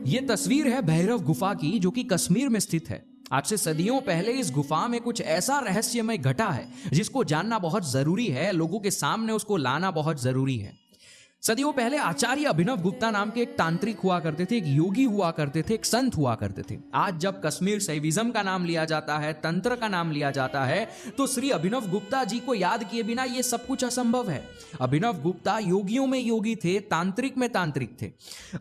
ये तस्वीर है भैरव गुफा की, जो कि कश्मीर में स्थित है। आज से सदियों पहले इस गुफा में कुछ ऐसा रहस्यमय घटा है जिसको जानना बहुत जरूरी है, लोगों के सामने उसको लाना बहुत जरूरी है। सदियों पहले आचार्य अभिनव गुप्ता नाम के एक तांत्रिक हुआ करते थे, एक योगी हुआ करते थे, एक संत हुआ करते थे। आज जब कश्मीर शैविज्म का नाम लिया जाता है, तंत्र का नाम लिया जाता है, तो श्री अभिनव गुप्ता जी को याद किए बिना ये सब कुछ असंभव है। अभिनव गुप्ता योगियों में योगी थे, तांत्रिक में तांत्रिक थे।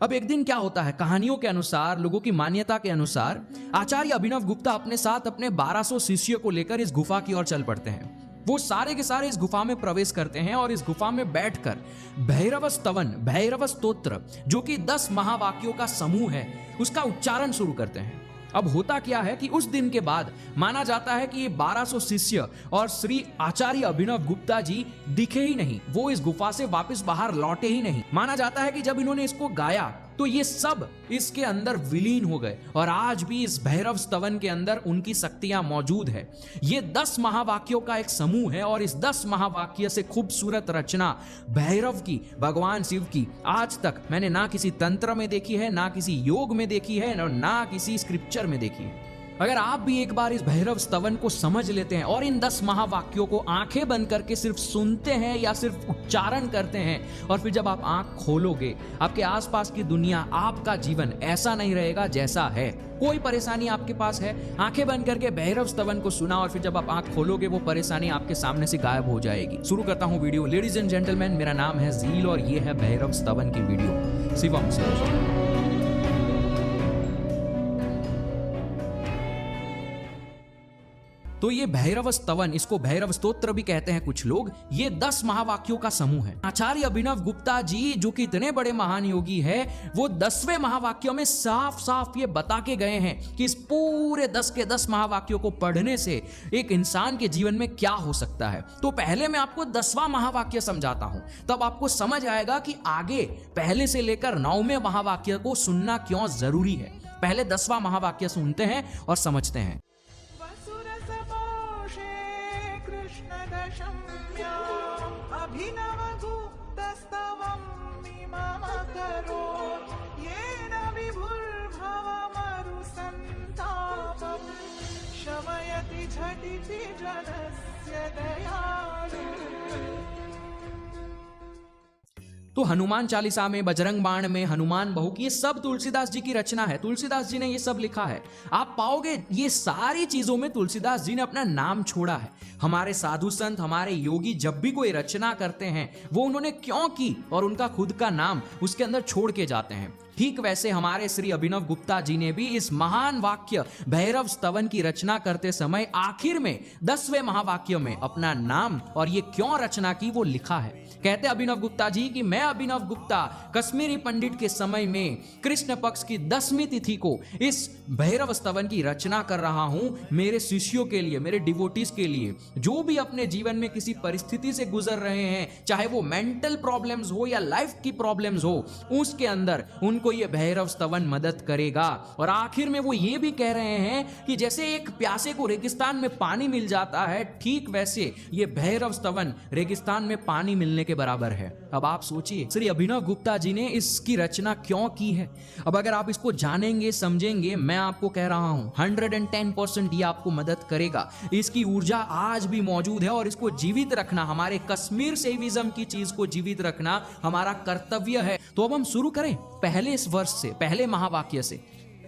अब एक दिन क्या होता है, कहानियों के अनुसार, लोगों की मान्यता के अनुसार, आचार्य अभिनव गुप्ता अपने साथ अपने 1200 शिष्यों को लेकर इस गुफा की ओर चल पड़ते हैं। वो सारे के सारे इस गुफा में प्रवेश करते हैं और इस गुफा में बैठकर भैरव स्तवन, भैरव स्तोत्र, जो कि 10 महावाक्यों का समूह है, उसका उच्चारण शुरू करते हैं। अब होता क्या है कि उस दिन के बाद माना जाता है कि ये 1200 शिष्य और श्री आचार्य अभिनव गुप्ता जी दिखे ही नहीं, वो इस गुफा से वापस बाहर लौटे ही नहीं। माना जाता है कि जब इन्होंने इसको गाया तो ये सब इसके अंदर विलीन हो गए और आज भी इस भैरव स्तवन के अंदर उनकी शक्तियां मौजूद है। ये 10 महावाक्यों का एक समूह है और इस 10 महावाक्य से खूबसूरत रचना भैरव की, भगवान शिव की, आज तक मैंने ना किसी तंत्र में देखी है, ना किसी योग में देखी है, और ना किसी स्क्रिप्चर में देखी है। अगर आप भी एक बार इस भैरव स्तवन को समझ लेते हैं और इन 10 महावाक्यों को आंखें बंद करके सिर्फ सुनते हैं या सिर्फ उच्चारण करते हैं, और फिर जब आप आंख खोलोगे, आपके आसपास की दुनिया, आपका जीवन ऐसा नहीं रहेगा जैसा है। कोई परेशानी आपके पास है, आंखें बंद करके भैरव स्तवन को सुना और फिर जब आप आंख खोलोगे वो परेशानी आपके सामने से गायब हो जाएगी। शुरू करता हूं वीडियो। लेडीज एंड जेंटलमैन, मेरा नाम है झील और ये है भैरव स्तवन की वीडियो। शिवम से तो ये भैरव स्तवन, इसको भैरव स्तोत्र भी कहते हैं कुछ लोग, ये 10 महावाक्यों का समूह है। आचार्य अभिनव गुप्ता जी, जो कि इतने बड़े महान योगी है, वो 10वें महावाक्यों में साफ साफ ये बता के गए हैं कि इस पूरे 10 के 10 महावाक्यों को पढ़ने से एक इंसान के जीवन में क्या हो सकता है। तो पहले मैं आपको 10वां महावाक्य समझाता हूं, तब आपको समझ आएगा कि आगे पहले से लेकर 9वें महावाक्य को सुनना क्यों जरूरी है। पहले 10वां महावाक्य सुनते हैं और समझते हैं। तो हनुमान चालीसा में, बजरंग बाण में, हनुमान बहु की, ये सब तुलसीदास जी की रचना है। तुलसीदास जी ने ये सब लिखा है। आप पाओगे ये सारी चीजों में तुलसीदास जी ने अपना नाम छोड़ा है। हमारे साधु संत, हमारे योगी जब भी कोई रचना करते हैं, वो उन्होंने क्यों की और उनका खुद का नाम उसके अंदर छोड़ के जाते हैं। ठीक वैसे हमारे श्री अभिनव गुप्ता जी ने भी इस महान वाक्य भैरव स्तवन की रचना करते समय आखिर में 10वें महावाक्य में अपना नाम और ये क्यों रचना की वो लिखा है। कहते अभिनव गुप्ता जी कि मैं अभिनव गुप्ता कश्मीरी पंडित के समय में कृष्ण पक्ष की 10वीं तिथि को इस भैरव स्तवन की रचना कर रहा हूं, मेरे शिष्यों के लिए, मेरे डिवोटीज के लिए, जो भी अपने जीवन में किसी परिस्थिति से गुजर रहे हैं, चाहे वो मेंटल प्रॉब्लम्स हो या लाइफ की प्रॉब्लम्स हो, उसके अंदर उनको ये भैरव स्तवन मदद करेगा। और आखिर में वो ये भी कह रहे हैं कि जैसे एक प्यासे को रेगिस्तान में पानी मिल जाता है, ठीक वैसे ये भैरव स्तवन रेगिस्तान में पानी मिलने के बराबर है। अब आप सोचिए श्री अभिनव गुप्ता जी ने इसकी रचना क्यों की है। अब अगर आप इसको जानेंगे, समझेंगे, मैं आपको कह रहा हूं 110% ये आपको मदद करेगा। इसकी ऊर्जा आज भी मौजूद है और इसको जीवित रखना, हमारे कश्मीर शैविज्म की चीज को जीवित रखना हमारा कर्तव्य है। तो अब हम शुरू करें पहले इस वर्ष से, पहले महावाक्य से।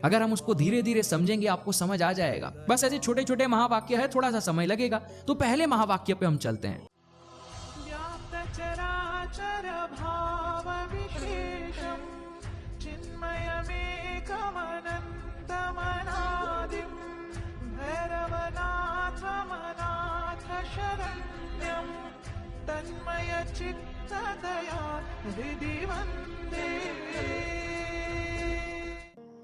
अगर हम उसको धीरे धीरे समझेंगे आपको समझ आ जाएगा। बस ऐसे छोटे छोटे महावाक्य है, थोड़ा सा समय लगेगा। तो पहले महावाक्य पे हम चलते हैं। चराचर भाव विशेषम चिन्मयमेकमनन्तमनादिं भैरवनाथमनाथ शरण्यं तन्मय चित्तदया हृदि वन्दे।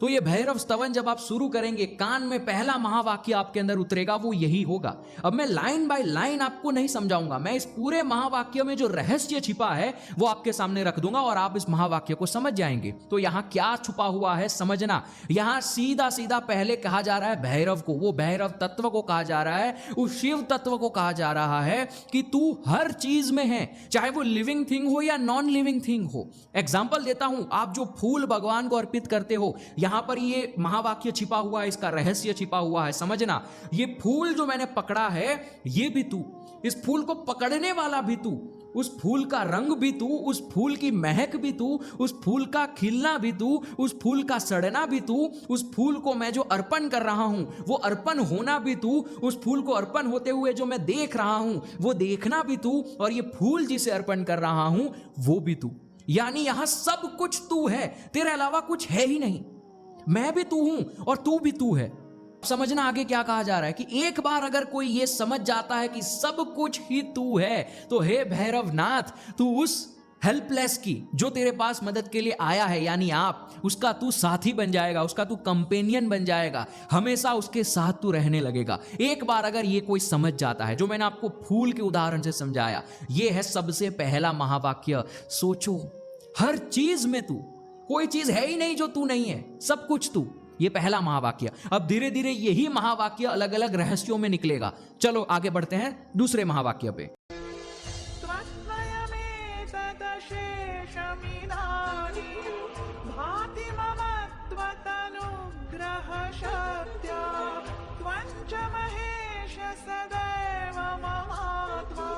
तो ये भैरव स्तवन जब आप शुरू करेंगे, कान में पहला महावाक्य आपके अंदर उतरेगा, वो यही होगा। अब मैं लाइन बाय लाइन आपको नहीं समझाऊंगा, मैं इस पूरे महावाक्य में जो रहस्य छिपा है वो आपके सामने रख दूंगा और आप इस महावाक्य को समझ जाएंगे। तो यहां क्या छुपा हुआ है समझना। यहां सीधा सीधा पहले कहा जा रहा है भैरव को, वो भैरव तत्व को कहा जा रहा है, उस शिव तत्व को कहा जा रहा है कि तू हर चीज में है, चाहे वो लिविंग थिंग हो या नॉन लिविंग थिंग हो। एग्जाम्पल देता हूं, आप जो फूल भगवान को अर्पित करते हो, यहां पर ये महावाक्य छिपा हुआ है, इसका रहस्य छिपा हुआ है। समझना, ये फूल जो मैंने पकड़ा है ये भी तू, इस फूल को पकड़ने वाला भी तू, उस फूल का रंग भी तू, उस फूल की महक भी तू, उस फूल का खिलना भी तू, उस फूल का सड़ना भी तू, उस फूल को मैं जो अर्पण कर रहा हूं वो अर्पण होना भी तू, उस फूल को अर्पण होते हुए जो मैं देख रहा हूं वो देखना भी तू, और ये फूल जिसे अर्पण कर रहा हूं वो भी तू। यानी यहां सब कुछ तू है, तेरे अलावा कुछ है ही नहीं। मैं भी तू हूं और तू भी तू है। समझना आगे क्या कहा जा रहा है कि एक बार अगर कोई ये समझ जाता है कि सब कुछ ही तू है, तो हे भैरवनाथ, तू उस हेल्पलेस की जो तेरे पास मदद के लिए आया है, यानी आप, उसका तू साथी बन जाएगा, उसका तू कंपेनियन बन जाएगा, हमेशा उसके साथ तू रहने लगेगा। एक बार अगर ये कोई समझ जाता है, जो मैंने आपको फूल के उदाहरण से समझाया, ये है सबसे पहला महावाक्य। सोचो, हर चीज में तू, कोई चीज है ही नहीं जो तू नहीं है, सब कुछ तू। ये पहला महावाक्य। अब धीरे धीरे यही महावाक्य अलग अलग रहस्यों में निकलेगा। चलो आगे बढ़ते हैं दूसरे महावाक्य पे। त्वत्वयमेतदशेषमिदानीं भाति मम त्वदनुग्रहशक्त्या त्वञ्च महेश सदैव ममात्मा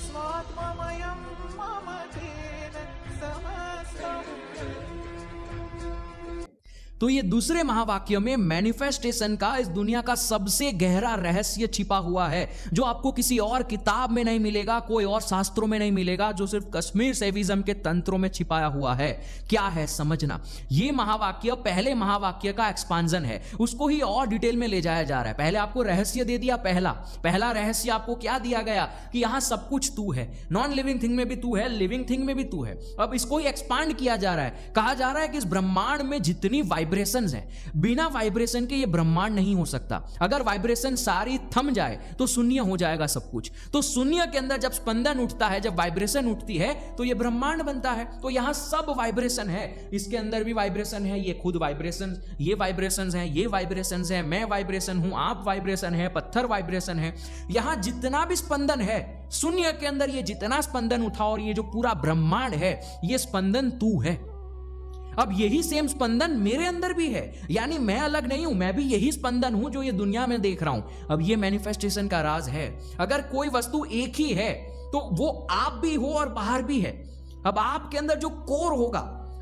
स्वात्ममयं मम तेन समस्तम्। तो ये दूसरे महावाक्य में मैनिफेस्टेशन का, इस दुनिया का सबसे गहरा रहस्य छिपा हुआ है, जो आपको किसी और किताब में नहीं मिलेगा, कोई और शास्त्रों में नहीं मिलेगा, जो सिर्फ कश्मीर सेविज्म के तंत्रों में छिपाया हुआ है। क्या है समझना, ये महावाक्य पहले महावाक्य का एक्सपांजन है, उसको ही और डिटेल में ले जाया जा रहा है। पहले आपको रहस्य दे दिया, पहला रहस्य आपको क्या दिया गया कि यहां सब कुछ तू है, नॉन लिविंग थिंग में भी तू है, लिविंग थिंग में भी तू है। अब इसको ही एक्सपांड किया जा रहा है, कहा जा रहा है कि इस ब्रह्मांड में जितनी वाइब्रेशंस हैं, बिना वाइब्रेशन के ये ब्रह्मांड नहीं हो सकता। अगर वाइब्रेशन सारी थम जाए तो शून्य हो जाएगा सब कुछ। तो शून्य के अंदर जब स्पंदन उठता है, जब वाइब्रेशन उठती है, तो ये ब्रह्मांड बनता है। तो यहां सब वाइब्रेशन है, इसके अंदर भी वाइब्रेशन है, ये खुद वाइब्रेशन, ये वाइब्रेशंस हैं, ये वाइब्रेशंस हैं, मैं वाइब्रेशन हूं, आप वाइब्रेशन है, पत्थर वाइब्रेशन है। यहां जितना भी स्पंदन है, शून्य के अंदर ये जितना स्पंदन उठा, और ये जो पूरा ब्रह्मांड है, ये स्पंदन तू है। अब यही सेम स्पंदन मेरे अंदर भी है, यानी मैं अलग नहीं हूं, मैं भी यही स्पंदन हूं जो ये दुनिया में देख रहा हूं। अब ये मैनिफेस्टेशन का राज है। अगर कोई वस्तु एक ही है तो वो आप भी हो और बाहर भी है। अब आपके अंदर जो कोर होगा,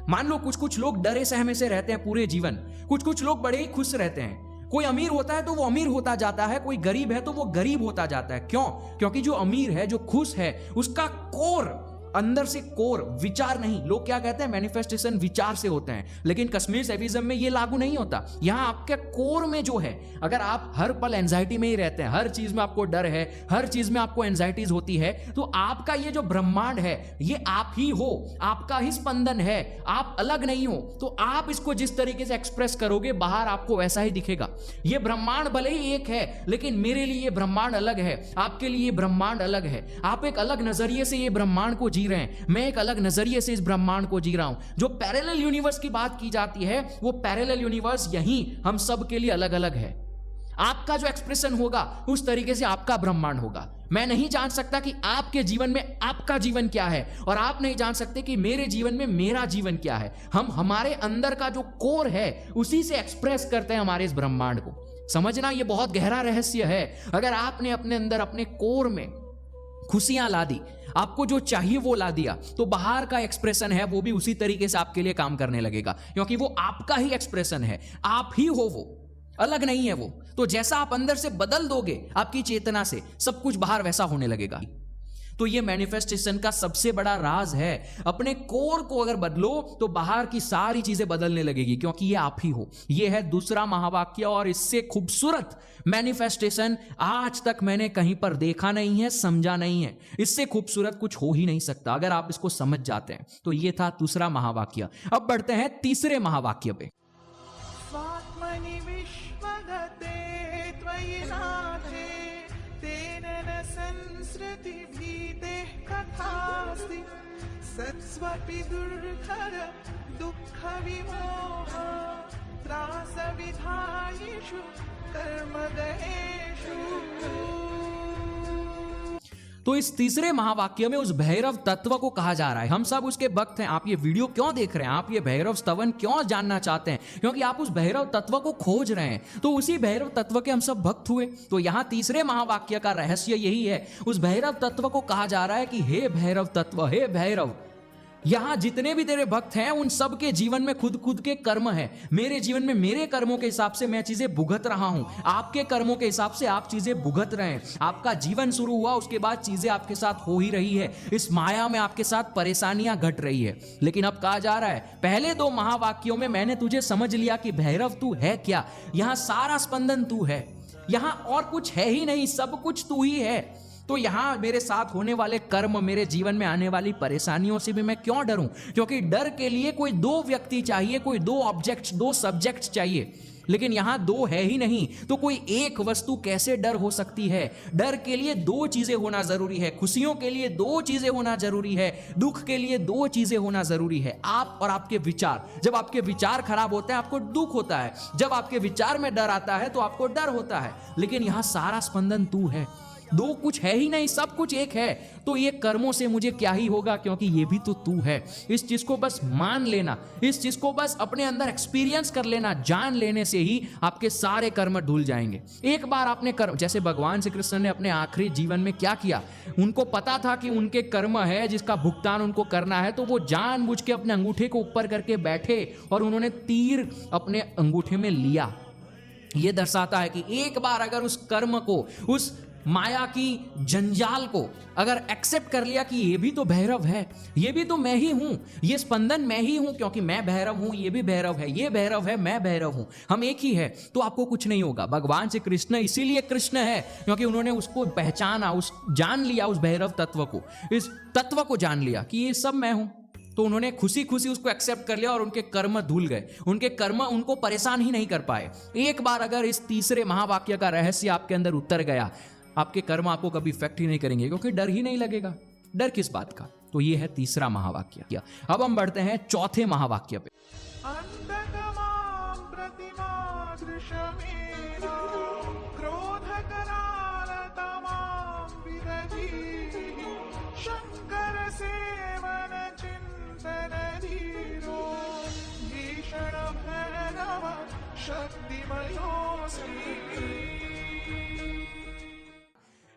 मान लो कुछ लोग डरे सहमे से रहते हैं पूरे जीवन, कुछ लोग बड़े ही खुश रहते हैं। कोई अमीर होता है तो वो अमीर होता जाता है, कोई गरीब है तो वो गरीब होता जाता है। क्यों? क्योंकि जो अमीर है, जो खुश है, उसका कोर, अंदर से कोर, विचार नहीं। लोग क्या कहते हैं, मैनिफेस्टेशन विचार से होते हैं, लेकिन कश्मीर सेविज्म में ये लागू नहीं होता। यहां आपके कोर में जो है, अगर आप हर पल एंजाइटी में ही रहते हैं, हर चीज में आपको डर है, हर चीज में आपको एंजाइटीज होती है, तो आपका ये जो ब्रह्मांड है, ये आप ही हो, आपका ही स्पंदन है, आप अलग नहीं हो। तो आप इसको जिस तरीके से एक्सप्रेस करोगे, बाहर आपको वैसा ही दिखेगा। ये ब्रह्मांड भले ही एक है, लेकिन मेरे लिए ये ब्रह्मांड अलग है, आपके लिए ये ब्रह्मांड अलग है। आप एक अलग नजरिए से ये ब्रह्मांड को जी रहे हैं, मैं एक अलग नजरिए से इस ब्रह्मांड को जी रहा हूं। जो पैरेलल यूनिवर्स की बात की जाती है, वो पैरेलल यूनिवर्स यहीं हम सब के लिए अलग अलग है। आपका जो एक्सप्रेशन होगा, उस तरीके से आपका ब्रह्मांड होगा। मैं नहीं जान सकता कि आपके जीवन में आपका जीवन क्या है, और आप नहीं जान सकते कि मेरे जीवन में मेरा जीवन क्या है। हम हमारे अंदर का जो कोर है, उसी से एक्सप्रेस करते हैं हमारे इस ब्रह्मांड को। समझना, ये बहुत गहरा रहस्य है। अगर आपने अपने अंदर, अपने कोर में खुशियां ला दी, आपको जो चाहिए वो ला दिया, तो बाहर का एक्सप्रेशन है वो भी उसी तरीके से आपके लिए काम करने लगेगा, क्योंकि वो आपका ही एक्सप्रेशन है, आप ही हो, वो अलग नहीं है वो। तो जैसा आप अंदर से बदल दोगे आपकी चेतना से, सब कुछ बाहर वैसा होने लगेगा। तो ये मैनिफेस्टेशन का सबसे बड़ा राज है। अपने कोर को अगर बदलो तो बाहर की सारी चीजें बदलने लगेगी, क्योंकि ये आप ही हो। ये है दूसरा महावाक्य, और इससे खूबसूरत मैनिफेस्टेशन आज तक मैंने कहीं पर देखा नहीं है, समझा नहीं है। इससे खूबसूरत कुछ हो ही नहीं सकता अगर आप इसको समझ जाते हैं। तो ये था दूसरा महावाक्य। अब बढ़ते हैं तीसरे महावाक्य पे। तानि विश्वगते त्वयि नाथे तेन न संसृतिभीतेः कथास्ति सत्स्वपि दुर्धर दुःखविमोह त्रासविधायिषु कर्मगहेषु। तो इस तीसरे महावाक्य में उस भैरव तत्व को कहा जा रहा है, हम सब उसके भक्त हैं। आप ये वीडियो क्यों देख रहे हैं, आप ये भैरव स्तवन क्यों जानना चाहते हैं? क्योंकि आप उस भैरव तत्व को खोज रहे हैं। तो उसी भैरव तत्व के हम सब भक्त हुए। तो यहां तीसरे महावाक्य का रहस्य यही है, उस भैरव तत्व को कहा जा रहा है कि हे भैरव तत्व, हे भैरव, यहां जितने भी तेरे भक्त हैं उन सब के जीवन में खुद खुद के कर्म है। मेरे जीवन में मेरे कर्मों के हिसाब से मैं चीजें भुगत रहा हूं, आपके कर्मों के हिसाब से आप चीजें भुगत रहे हैं। आपका जीवन शुरू हुआ, उसके बाद चीजें आपके साथ हो ही रही है। इस माया में आपके साथ परेशानियां घट रही है। लेकिन अब कहा जा रहा है, पहले दो महावाक्यों में मैंने तुझे समझ लिया कि भैरव तू है क्या। यहां सारा स्पंदन तू है, यहां और कुछ है ही नहीं, सब कुछ तू ही है। तो यहां मेरे साथ होने वाले कर्म, मेरे जीवन में आने वाली परेशानियों से भी मैं क्यों डरूं? क्योंकि डर के लिए कोई दो व्यक्ति चाहिए, कोई दो ऑब्जेक्ट्स, दो सब्जेक्ट्स चाहिए। लेकिन यहां दो है ही नहीं, तो कोई एक वस्तु कैसे डर हो सकती है? डर के लिए दो चीजें होना जरूरी है, खुशियों के लिए दो चीजें होना जरूरी है, दुख के लिए दो चीजें होना जरूरी है, आप और आपके विचार। जब आपके विचार खराब होते हैं आपको दुख होता है, जब आपके विचार में डर आता है तो आपको डर होता है। लेकिन यहां सारा स्पंदन तू है, दो कुछ है ही नहीं, सब कुछ एक है। तो ये कर्मों से मुझे क्या ही होगा, क्योंकि ये भी तो तू है। इस चीज को बस मान लेना, इस चीज को बस अपने अंदर एक्सपीरियंस कर लेना, जान लेने से ही आपके सारे कर्म धुल जाएंगे। एक बार आपने कर्म, जैसे भगवान श्री कृष्ण ने अपने आखिरी जीवन में क्या किया, उनको पता था कि उनके कर्म है जिसका भुगतान उनको करना है, तो वो जानबूझ के अपने अंगूठे को ऊपर करके बैठे और उन्होंने तीर अपने अंगूठे में लिया। यह दर्शाता है कि एक बार अगर उस कर्म को, उस माया की जंजाल को अगर एक्सेप्ट कर लिया कि ये भी तो भैरव है, ये भी तो मैं ही हूं, ये स्पंदन मैं ही हूं, क्योंकि मैं भैरव हूं, ये भी भैरव है, ये भैरव है, मैं भैरव हूं, हम एक ही है, तो आपको कुछ नहीं होगा। भगवान श्री कृष्ण इसीलिए कृष्ण है क्योंकि उन्होंने उसको पहचाना, उस जान लिया, उस भैरव तत्व को, इस तत्व को जान लिया कि ये सब मैं हूं। तो उन्होंने खुशी खुशी उसको एक्सेप्ट कर लिया और उनके कर्म धुल गए, उनके कर्म उनको परेशान ही नहीं कर पाए। एक बार अगर इस तीसरे महावाक्य का रहस्य आपके अंदर उतर गया, आपके कर्म आपको कभी इफेक्ट ही नहीं करेंगे, क्योंकि डर ही नहीं लगेगा। डर किस बात का? तो ये है तीसरा महावाक्य। अब हम बढ़ते हैं चौथे महावाक्य पे। अंतकमां प्रतिमादृशमेना क्रोधकरालतमां विदधीः शंकर सेवन चिंतन धीरो भीषण भैरव शक्तिमयोऽस्मि।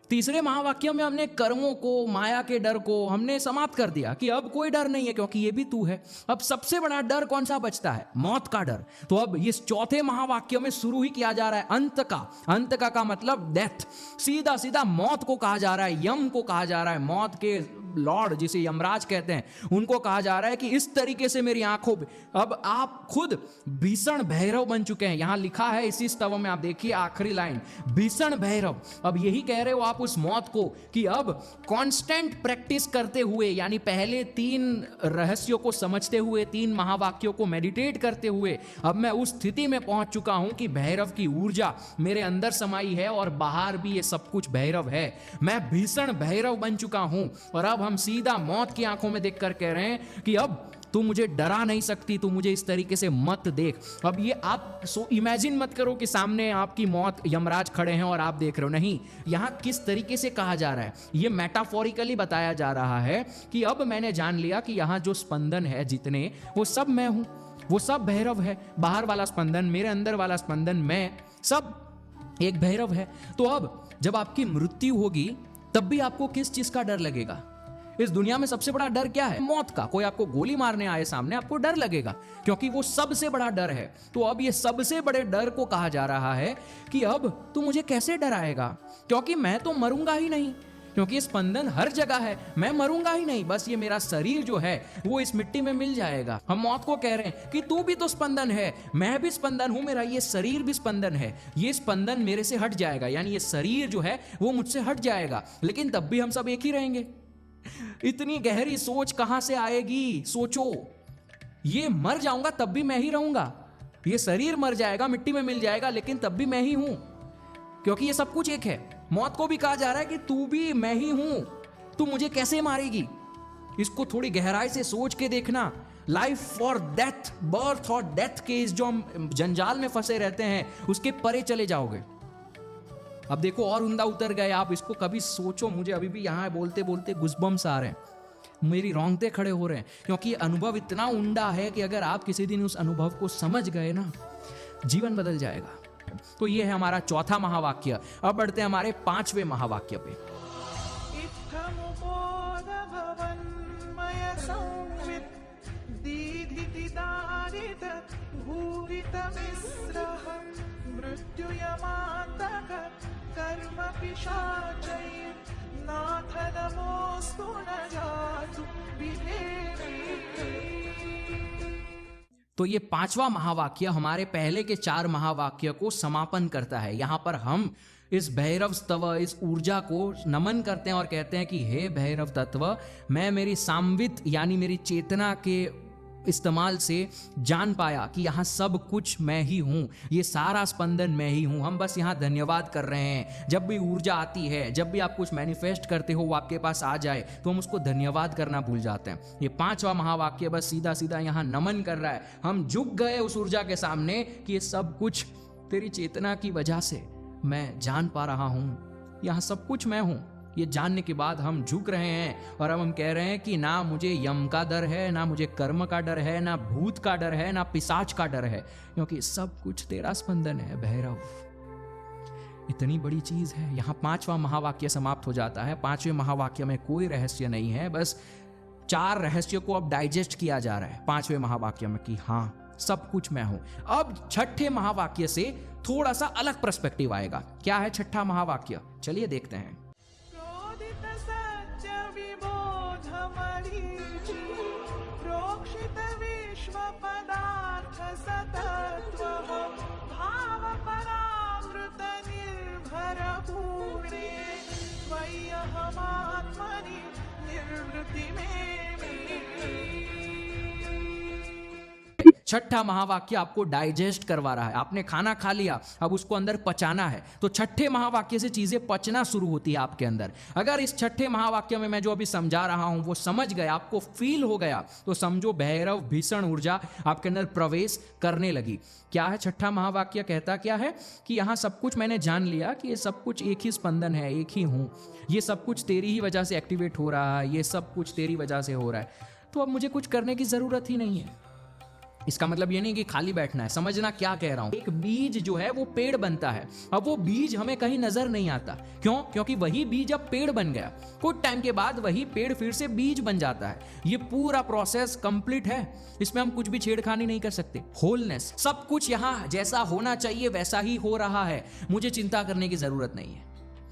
तीसरे महावाक्य में हमने कर्मों को, माया के डर को हमने समाप्त कर दिया कि अब कोई डर नहीं है, क्योंकि ये भी तू है। अब सबसे बड़ा डर कौन सा बचता है? मौत का डर। तो अब इस चौथे महावाक्य में शुरू ही किया जा रहा है अंत का। अंत का मतलब डेथ, सीधा सीधा मौत को कहा जा रहा है, यम को कहा जा रहा है, मौत के लॉर्ड जिसे यमराज कहते हैं, उनको कहा जा रहा है कि इस तरीके से मेरी आंखों पे, अब आप खुद भीषण भैरव बन चुके हैं। यहां लिखा है इसी स्तव में, आप देखिए आखिरी लाइन, भीषण भैरव। अब यही कह रहे हो आप उस मौत को कि अब कांस्टेंट प्रैक्टिस करते हुए, यानी पहले तीन रहस्यों को समझते हुए, तीन महावाक्यों को मेडिटेट करते हुए, अब मैं उस स्थिति में पहुंच चुका हूं कि भैरव की ऊर्जा मेरे अंदर समाई है और बाहर भी ये सब कुछ भैरव है। मैं भीषण भैरव बन चुका हूं और अब हम सीधा मौत की आंखों में देखकर कह रहे हैं कि अब तू मुझे डरा नहीं सकती, तू मुझे इस तरीके से मत देख। अब ये आप इमेजिन मत करो कि सामने आपकी मौत, यमराज खड़े हैं और आप देख रहे हो, नहीं। यहां किस तरीके से कहा जा रहा है, ये मेटाफोरिकली बताया जा रहा है कि अब मैंने जान लिया कि यहां जो स्पंदन है जितने, वो सब मैं हूं, वो सब भैरव है। बाहर वाला स्पंदन, मेरे अंदर वाला स्पंदन, मैं, सब एक भैरव है। तो अब जब आपकी मृत्यु होगी तब भी आपको किस चीज का डर लगेगा? इस दुनिया में सबसे बड़ा डर क्या है? मौत का। कोई आपको गोली मारने आए सामने, आपको डर लगेगा, क्योंकि वो सबसे बड़ा डर है। तो अब ये सबसे बड़े डर को कहा जा रहा है कि अब तू मुझे कैसे डराएगा, क्योंकि मैं तो मरूंगा ही नहीं, क्योंकि स्पंदन हर जगह है, मैं मरूंगा ही नहीं, बस ये मेरा शरीर जो है वो इस मिट्टी में मिल जाएगा। हम मौत को कह रहे हैं कि तू भी तो स्पंदन है, मैं भी स्पंदन हूं, मेरा ये शरीर भी स्पंदन है, ये स्पंदन मेरे से हट जाएगा, यानी ये शरीर जो है वो मुझसे हट जाएगा, लेकिन तब भी हम सब एक ही रहेंगे। इतनी गहरी सोच कहां से आएगी? सोचो, ये मर जाऊंगा तब भी मैं ही रहूंगा, ये शरीर मर जाएगा, मिट्टी में मिल जाएगा, लेकिन तब भी मैं ही हूं, क्योंकि ये सब कुछ एक है। मौत को भी कहा जा रहा है कि तू भी मैं ही हूं, तू मुझे कैसे मारेगी। इसको थोड़ी गहराई से सोच के देखना। लाइफ और डेथ, बर्थ और डेथ के इस जो हम जंजाल में फंसे रहते हैं, उसके परे चले जाओगे। अब देखो और उंदा उतर गए आप, इसको कभी सोचो। मुझे अभी भी यहां बोलते बोलते गुस्बम्स आ रहे हैं, मेरी रोंगटे खड़े हो रहे हैं, क्योंकि ये अनुभव इतना उंडा है कि अगर आप किसी दिन उस अनुभव को समझ गए ना, जीवन बदल जाएगा। तो ये है हमारा चौथा महावाक्य। अब बढ़ते हैं हमारे पांचवें महावाक्य पे। इत्थमुपोद भवन्मय संवित् दीधितिदारित भूरितमिस्रः मृत्युयमान्तक कर्मपिशाचैर्नाथ नमोऽस्तु न जातु विधेहि। तो ये पांचवा महावाक्य हमारे पहले के 4 महावाक्य को समापन करता है। यहां पर हम इस भैरव स्तव, इस ऊर्जा को नमन करते हैं और कहते हैं कि हे भैरव तत्व, मैं मेरी सांवित यानी मेरी चेतना के इस्तेमाल से जान पाया कि यहाँ सब कुछ मैं ही हूँ, ये सारा स्पंदन मैं ही हूँ। हम बस यहाँ धन्यवाद कर रहे हैं। जब भी ऊर्जा आती है, जब भी आप कुछ मैनिफेस्ट करते हो, वो आपके पास आ जाए, तो हम उसको धन्यवाद करना भूल जाते हैं। ये पांचवा महावाक्य बस सीधा सीधा यहाँ नमन कर रहा है। हम झुक गए उस ऊर्जा के सामने कि ये सब कुछ तेरी चेतना की वजह से मैं जान पा रहा हूँ, यहाँ सब कुछ मैं हूँ। ये जानने के बाद हम झुक रहे हैं और अब हम कह रहे हैं कि ना मुझे यम का डर है, ना मुझे कर्म का डर है, ना भूत का डर है, ना पिशाच का डर है, क्योंकि सब कुछ तेरा स्पंदन है भैरव। इतनी बड़ी चीज है। यहाँ पांचवा महावाक्य समाप्त हो जाता है। पांचवें महावाक्य में कोई रहस्य नहीं है, बस 4 रहस्यों को अब डाइजेस्ट किया जा रहा है पांचवें महावाक्य में कि हाँ सब कुछ मैं हूं। अब छठे महावाक्य से थोड़ा सा अलग पर्सपेक्टिव आएगा। क्या है छठा महावाक्य, चलिए देखते हैं। क्रोधित सत्य विबोधमरीचि प्रोक्षित विश्व पदार्थ सतत्वः भाव परामृत निर्भर पूर्णे त्वय्यहमात्मनि निर्वृति में। छठा महावाक्य आपको डाइजेस्ट करवा रहा है। आपने खाना खा लिया, अब उसको अंदर पचाना है, तो छठे महावाक्य से चीजें पचना शुरू होती है आपके अंदर। अगर इस छठे महावाक्य में मैं जो अभी समझा रहा हूं वो समझ गए, आपको फील हो गया, तो समझो भैरव भीषण ऊर्जा आपके अंदर प्रवेश करने लगी। क्या है छठा महावाक्य, कहता क्या है कि यहां सब कुछ मैंने जान लिया कि ये सब कुछ एक ही स्पंदन है, एक ही हूं, ये सब कुछ तेरी ही वजह से एक्टिवेट हो रहा है, ये सब कुछ तेरी वजह से हो रहा है, तो अब मुझे कुछ करने की जरूरत ही नहीं है। इसका मतलब ये नहीं कि खाली बैठना है। समझना क्या कह रहा हूं। एक बीज जो है वो पेड़ बनता है। अब वो बीज हमें कहीं नजर नहीं आता, क्यों? क्योंकि वही बीज अब पेड़ बन गया, कुछ टाइम के बाद वही पेड़ फिर से बीज बन जाता है। ये पूरा प्रोसेस कंप्लीट है, इसमें हम कुछ भी छेड़खानी नहीं कर सकते। होलनेस, सब कुछ यहाँ जैसा होना चाहिए वैसा ही हो रहा है, मुझे चिंता करने की जरूरत नहीं है।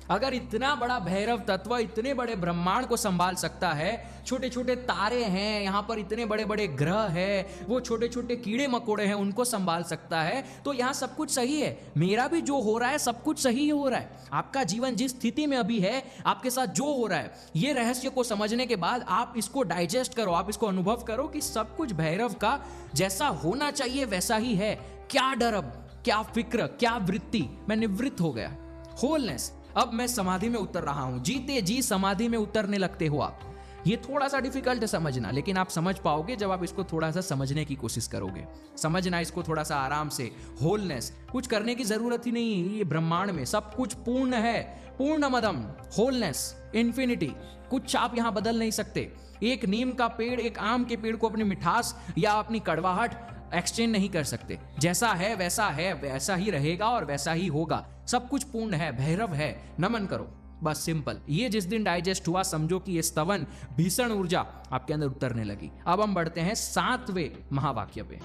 अगर इतना बड़ा भैरव तत्व इतने बड़े ब्रह्मांड को संभाल सकता है, छोटे छोटे तारे हैं यहाँ पर, इतने बड़े बड़े ग्रह है, वो छोटे छोटे कीड़े मकोड़े हैं उनको संभाल सकता है, तो यहाँ सब कुछ सही है। मेरा भी जो हो रहा है सब कुछ सही हो रहा है। आपका जीवन जिस स्थिति में अभी है, आपके साथ जो हो रहा है, ये रहस्य को समझने के बाद आप इसको डाइजेस्ट करो, आप इसको अनुभव करो कि सब कुछ भैरव का जैसा होना चाहिए वैसा ही है। क्या डर, अब क्या फिक्र, क्या वृत्ति, मैं निवृत्त हो गया। होलनेस, अब मैं समाधि में उतर रहा हूं। जीते जी समाधि में उतरने लगते हो आप। ये थोड़ा सा डिफिकल्ट है समझना, लेकिन आप समझ पाओगे जब आप इसको थोड़ा सा समझने की कोशिश करोगे। समझना इसको थोड़ा सा आराम से। होलनेस, कुछ करने की जरूरत ही नहीं है। ये ब्रह्मांड में सब कुछ पूर्ण है, पूर्णमदम, होलनेस, इंफिनिटी। कुछ आप यहां बदल नहीं सकते। एक नीम का पेड़ एक आम के पेड़ को अपनी मिठास या अपनी कड़वाहट एक्सचेंज नहीं कर सकते। जैसा है वैसा ही रहेगा और वैसा ही होगा। सब कुछ पूर्ण है, भैरव है, नमन करो, बस सिंपल। ये जिस दिन डाइजेस्ट हुआ, समझो कि ये स्तवन भीषण ऊर्जा आपके अंदर उतरने लगी। अब हम बढ़ते हैं 7वें महावाक्य पे।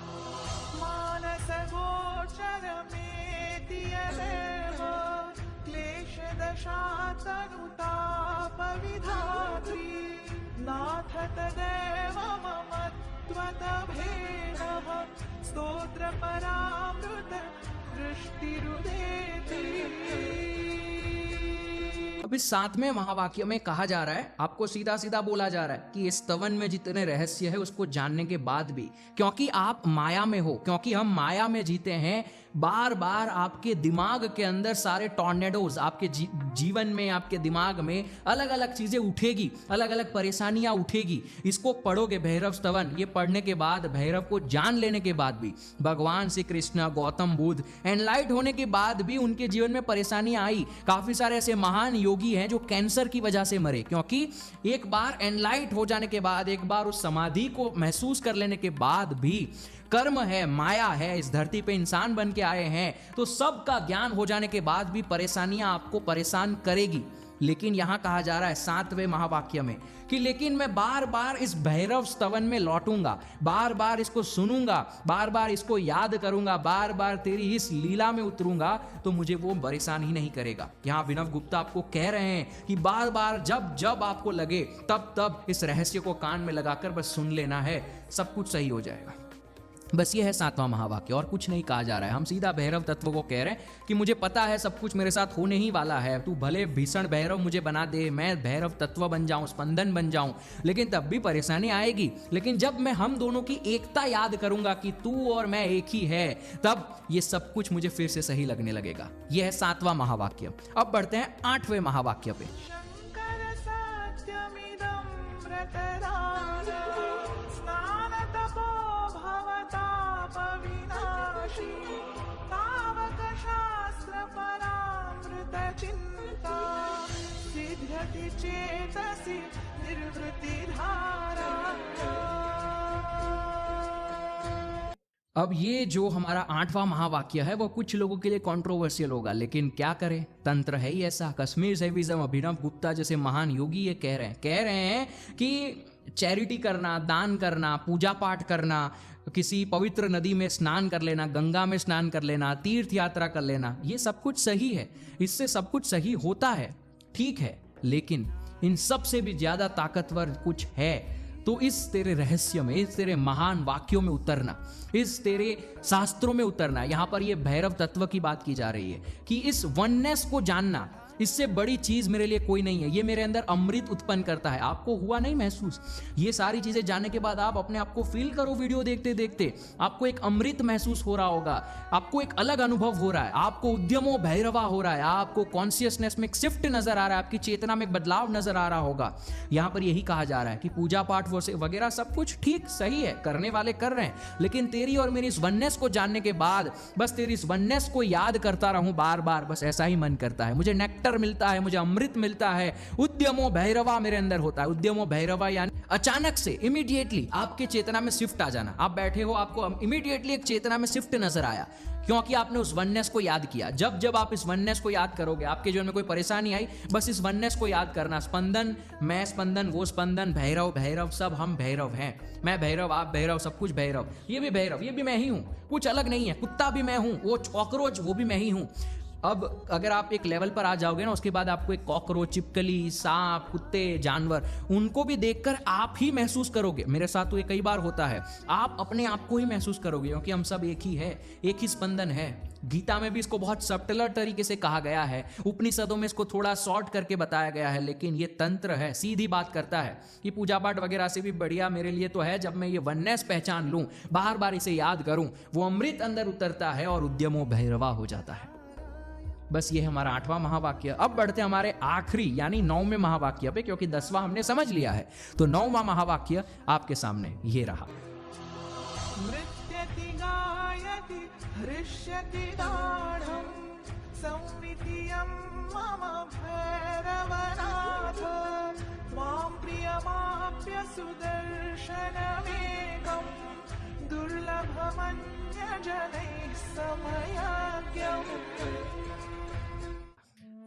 मानस गोचर में दियदेव क्लेश दशातनुताप विधात्री नाथ तदेव मम त्वत भेदः स्तोत्र परामृत अब इस 7वें महावाक्य में कहा जा रहा है, आपको सीधा सीधा बोला जा रहा है कि इस स्तवन में जितने रहस्य है उसको जानने के बाद भी, क्योंकि आप माया में हो, क्योंकि हम माया में जीते हैं, बार बार आपके दिमाग के अंदर सारे टॉर्नेडोज, आपके जीवन में, आपके दिमाग में अलग अलग चीजें उठेगी, अलग अलग परेशानियां उठेगी। इसको पढ़ोगे भैरव स्तवन, ये पढ़ने के बाद, भैरव को जान लेने के बाद भी, भगवान श्री कृष्ण, गौतम बुद्ध एनलाइट होने के बाद भी उनके जीवन में परेशानियां आई। काफी सारे ऐसे महान योगी हैं जो कैंसर की वजह से मरे, क्योंकि एक बार एनलाइट हो जाने के बाद, एक बार उस समाधि को महसूस कर लेने के बाद भी, कर्म है, माया है, इस धरती पे इंसान बन के आए हैं, तो सबका ज्ञान हो जाने के बाद भी परेशानियां आपको परेशान करेगी। लेकिन यहां कहा जा रहा है 7वें महावाक्य में कि लेकिन मैं बार बार इस भैरव स्तवन में लौटूंगा, बार बार इसको सुनूंगा, बार बार इसको याद करूंगा, बार बार तेरी इस लीला में उतरूंगा, तो मुझे वो परेशान ही नहीं करेगा। यहां अभिनव गुप्ता आपको कह रहे हैं कि बार बार जब जब आपको लगे तब तब इस रहस्य को कान में लगाकर बस सुन लेना है, सब कुछ सही हो जाएगा। बस ये है 7वां महावाक्य, और कुछ नहीं कहा जा रहा है। हम सीधा भैरव तत्व को कह रहे हैं कि मुझे पता है सब कुछ मेरे साथ होने ही वाला है, तू भले भीषण भैरव मुझे बना दे, मैं भैरव तत्व बन जाऊं, स्पंदन बन जाऊं, लेकिन तब भी परेशानी आएगी। लेकिन जब मैं हम दोनों की एकता याद करूंगा कि तू और मैं एक ही है, तब ये सब कुछ मुझे फिर से सही लगने लगेगा। यह है 7वां महावाक्य। अब बढ़ते हैं 8वें महावाक्य पे। शंकर सत्यमिदं व्रतराज स्नानतपो भवतापविनाशी तावक शास्त्र परामृत चिंता सिद्ध्यति चेतसि निर्वृति धारा। अब ये जो हमारा 8वां महावाक्य है वो कुछ लोगों के लिए कंट्रोवर्शियल होगा, लेकिन क्या करें, तंत्र है ही ऐसा। कश्मीर शैविज्म, अभिनव गुप्ता जैसे महान योगी ये कह रहे हैं कि चैरिटी करना, दान करना, पूजा पाठ करना, किसी पवित्र नदी में स्नान कर लेना, गंगा में स्नान कर लेना, तीर्थ यात्रा कर लेना, ये सब कुछ सही है, इससे सब कुछ सही होता है, ठीक है। लेकिन इन सब से भी ज्यादा ताकतवर कुछ है, तो इस तेरे रहस्य में, इस तेरे महान वाक्यों में उतरना, इस तेरे शास्त्रों में उतरना। यहां पर ये भैरव तत्व की बात की जा रही है कि इस वननेस को जानना, इससे बड़ी चीज मेरे लिए कोई नहीं है। ये मेरे अंदर अमृत उत्पन्न करता है। आपको हुआ नहीं महसूस? ये सारी चीजें जानने के बाद आप अपने आप को फील करो, वीडियो देखते देखते आपको एक अमृत महसूस हो रहा होगा, आपको एक अलग अनुभव हो रहा है, आपको उद्यमो भैरवा हो रहा है, आपको कॉन्शियसनेस में एक शिफ्ट नजर आ रहा है, आपकी चेतना में एक बदलाव नजर आ रहा होगा। यहां पर यही कहा जा रहा है कि पूजा पाठ वगैरह सब कुछ ठीक सही है, करने वाले कर रहे हैं, लेकिन तेरी और मेरी इस वननेस को जानने के बाद बस तेरी इस वननेस को याद करता रहूं बार बार, बस ऐसा ही मन करता है। मुझे नेक्टर मिलता है, मुझे अमृत मिलता है, उद्यमो भैरवा मेरे अंदर होता है। उद्यमो भैरवा यानी अचानक से, इमीडिएटली आपके चेतना में शिफ्ट आ जाना। आप बैठे हो, आपको इमीडिएटली एक चेतना में शिफ्ट नजर आया, क्योंकि आपने उस वननेस को याद किया। जब जब आप इस वननेस को याद करोगे, आपके जीवन में कोई परेशानी आई, बस इस वननेस को याद करना। स्पंदन, मैं स्पंदन, वो स्पंदन, भैरव भैरव, सब हम भैरव हैं। मैं भैरव, आप भैरव, सब कुछ भैरव, ये भी भैरव, ये भी मैं ही हूं, कुछ अलग नहीं है। कुत्ता भी मैं हूं, वो कॉकरोच वो भी मैं ही हूं। अब अगर आप एक लेवल पर आ जाओगे ना, उसके बाद आपको एक कॉकरोच, छिपकली, सांप, कुत्ते, जानवर, उनको भी देखकर आप ही महसूस करोगे। मेरे साथ तो ये कई बार होता है, आप अपने आप को ही महसूस करोगे, क्योंकि हम सब एक ही है, एक ही स्पंदन है। गीता में भी इसको बहुत सब्टलर तरीके से कहा गया है, उपनिषदों में इसको थोड़ा शॉर्ट करके बताया गया है, लेकिन ये तंत्र है, सीधी बात करता है कि पूजा पाठ वगैरह से भी बढ़िया मेरे लिए तो है जब मैं ये वननेस पहचान लूं, बार बार इसे याद करूं, वो अमृत अंदर उतरता है और उद्यमो भैरवा हो जाता है। बस ये है हमारा 8वां महावाक्य। अब बढ़ते हमारे आखिरी यानी 9वें महावाक्य पे, क्योंकि 10वां हमने समझ लिया है। तो 9वां महावाक्य आपके सामने ये रहा। नृत्यति गायति हृष्यति दाढं संविधियं मम भैरवनाथ मां प्रियमाप्य सुदर्शनमेकं दुर्लभमन्यजनैः समयाज्ञम्।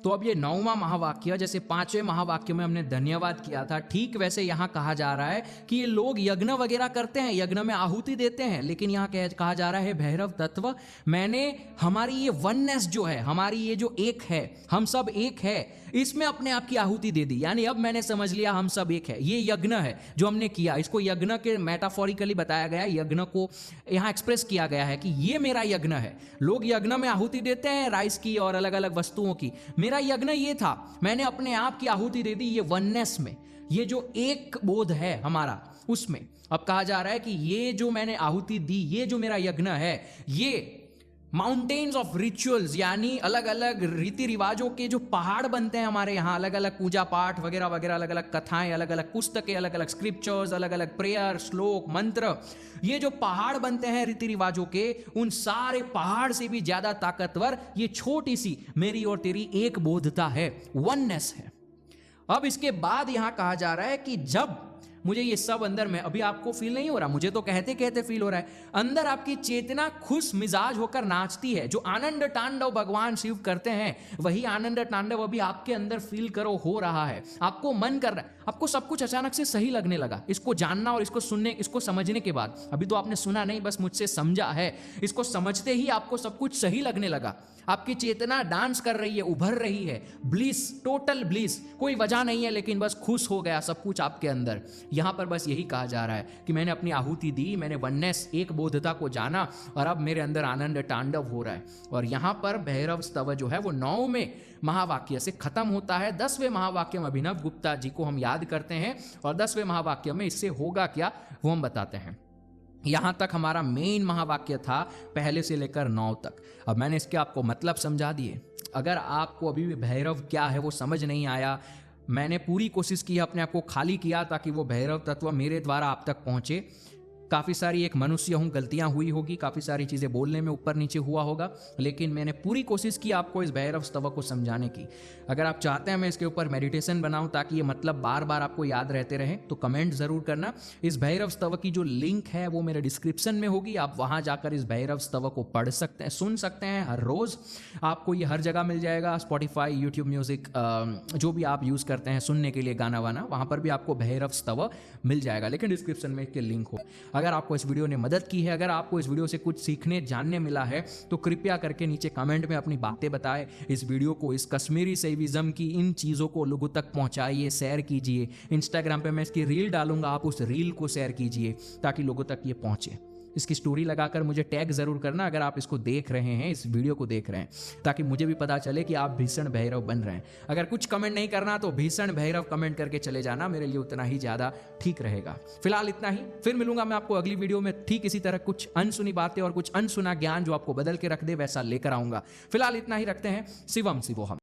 तो अब ये 9वां महावाक्य, जैसे 5वें महावाक्य में हमने धन्यवाद किया था, ठीक वैसे यहां कहा जा रहा है कि ये लोग यज्ञ वगैरह करते हैं, यज्ञ में आहुति देते हैं, लेकिन यहां कहा जा रहा है भैरव तत्व, मैंने हमारी ये वननेस जो है, हमारी ये जो एक है, हम सब एक है, इसमें अपने आप की आहुति दे दी। यानी अब मैंने समझ लिया हम सब एक है। ये यज्ञ है जो हमने किया, इसको यज्ञ के मेटाफोरिकली बताया गया है, यज्ञ को यहां एक्सप्रेस किया गया है कि ये मेरा यज्ञ है। लोग यज्ञ में आहुति देते हैं राइस की और अलग अलग वस्तुओं की, मेरा यज्ञ ये था, मैंने अपने आप की आहुति दे दी ये वननेस में, ये जो एक बोध है हमारा उसमें। अब कहा जा रहा है कि ये जो मैंने आहुति दी, ये जो मेरा यज्ञ है, ये माउंटेन्स ऑफ रिचुअल्स, यानी अलग अलग रीति रिवाजों के जो पहाड़ बनते हैं हमारे यहाँ, अलग अलग पूजा पाठ वगैरह वगैरह, अलग अलग कथाएं, अलग अलग पुस्तकें, अलग अलग स्क्रिप्चर्स, अलग अलग प्रेयर, श्लोक, मंत्र, ये जो पहाड़ बनते हैं रीति रिवाजों के, उन सारे पहाड़ से भी ज्यादा ताकतवर ये छोटी सी मेरी और तेरी एक बोधता है, वननेस है। अब इसके बाद यहां कहा जा रहा है कि जब मुझे ये सब अंदर में, अभी आपको फील नहीं हो रहा, मुझे तो कहते कहते फील हो रहा है, अंदर आपकी चेतना खुश मिजाज होकर नाचती है। जो आनंद तांडव भगवान शिव करते हैं, वही आनंद तांडव अभी आपके अंदर फील करो हो रहा है। आपको मन कर रहा है, आपको सब कुछ अचानक से सही लगने लगा, इसको जानना और इसको सुनने, इसको समझने के बाद। अभी तो आपने सुना नहीं, बस मुझसे समझा है, इसको समझते ही आपको सब कुछ सही लगने लगा। आपकी चेतना डांस कर रही है, उभर रही है, ब्लिस, टोटल ब्लिस, कोई वजह नहीं है, लेकिन बस खुश हो गया सब कुछ आपके अंदर। यहां पर बस यही कहा जा रहा है कि मैंने अपनी आहुति दी, मैंने वननेस, एक बोधता को जाना, और अब मेरे अंदर आनंद तांडव हो रहा है। और यहां पर भैरव स्तव जो है वो 9वें महावाक्य से खत्म होता है। 10वें महावाक्य में अभिनव गुप्ता जी को हम याद करते हैं, और 10वें महावाक्य में इससे होगा क्या वो हम बताते हैं। यहां तक हमारा मेन महावाक्य था, पहले से लेकर 9 तक। अब मैंने इसके आपको मतलब समझा दिए। अगर आपको अभी भी भैरव क्या है वो समझ नहीं आया, मैंने पूरी कोशिश की, अपने आप को खाली किया ताकि वो भैरव तत्व मेरे द्वारा आप तक पहुंचे। काफ़ी सारी, एक मनुष्य हूँ, गलतियाँ हुई होगी, काफ़ी सारी चीज़ें बोलने में ऊपर नीचे हुआ होगा, लेकिन मैंने पूरी कोशिश की आपको इस भैरव स्तव को समझाने की। अगर आप चाहते हैं मैं इसके ऊपर मेडिटेशन बनाऊं ताकि ये मतलब बार बार आपको याद रहते रहे, तो कमेंट ज़रूर करना। इस भैरव स्तव की जो लिंक है वो मेरे डिस्क्रिप्शन में होगी, आप वहाँ जाकर इस भैरव स्तव को पढ़ सकते हैं, सुन सकते हैं हर रोज़। आपको ये हर जगह मिल जाएगा, स्पॉटिफाई, यूट्यूब म्यूज़िक, जो भी आप यूज़ करते हैं सुनने के लिए गाना वाना, वहाँ पर भी आपको भैरव स्तव मिल जाएगा, लेकिन डिस्क्रिप्शन में इसके लिंक हो। अगर आपको इस वीडियो ने मदद की है, अगर आपको इस वीडियो से कुछ सीखने जानने मिला है, तो कृपया करके नीचे कमेंट में अपनी बातें बताएं। इस वीडियो को, इस कश्मीरी शैविज्म की इन चीज़ों को लोगों तक पहुंचाइए, शेयर कीजिए। इंस्टाग्राम पे मैं इसकी रील डालूंगा, आप उस रील को शेयर कीजिए ताकि लोगों तक ये पहुंचे। इसकी स्टोरी लगाकर मुझे टैग जरूर करना अगर आप इसको देख रहे हैं, इस वीडियो को देख रहे हैं, ताकि मुझे भी पता चले कि आप भीषण भैरव बन रहे हैं। अगर कुछ कमेंट नहीं करना तो भीषण भैरव कमेंट करके चले जाना, मेरे लिए उतना ही ज़्यादा ठीक रहेगा। फिलहाल इतना ही, फिर मिलूंगा मैं आपको अगली वीडियो में, ठीक इसी तरह कुछ अनसुनी बातें और कुछ अनसुना ज्ञान जो आपको बदल के रख दे वैसा लेकर आऊंगा। फिलहाल इतना ही रखते हैं। शिवम शिवोहम।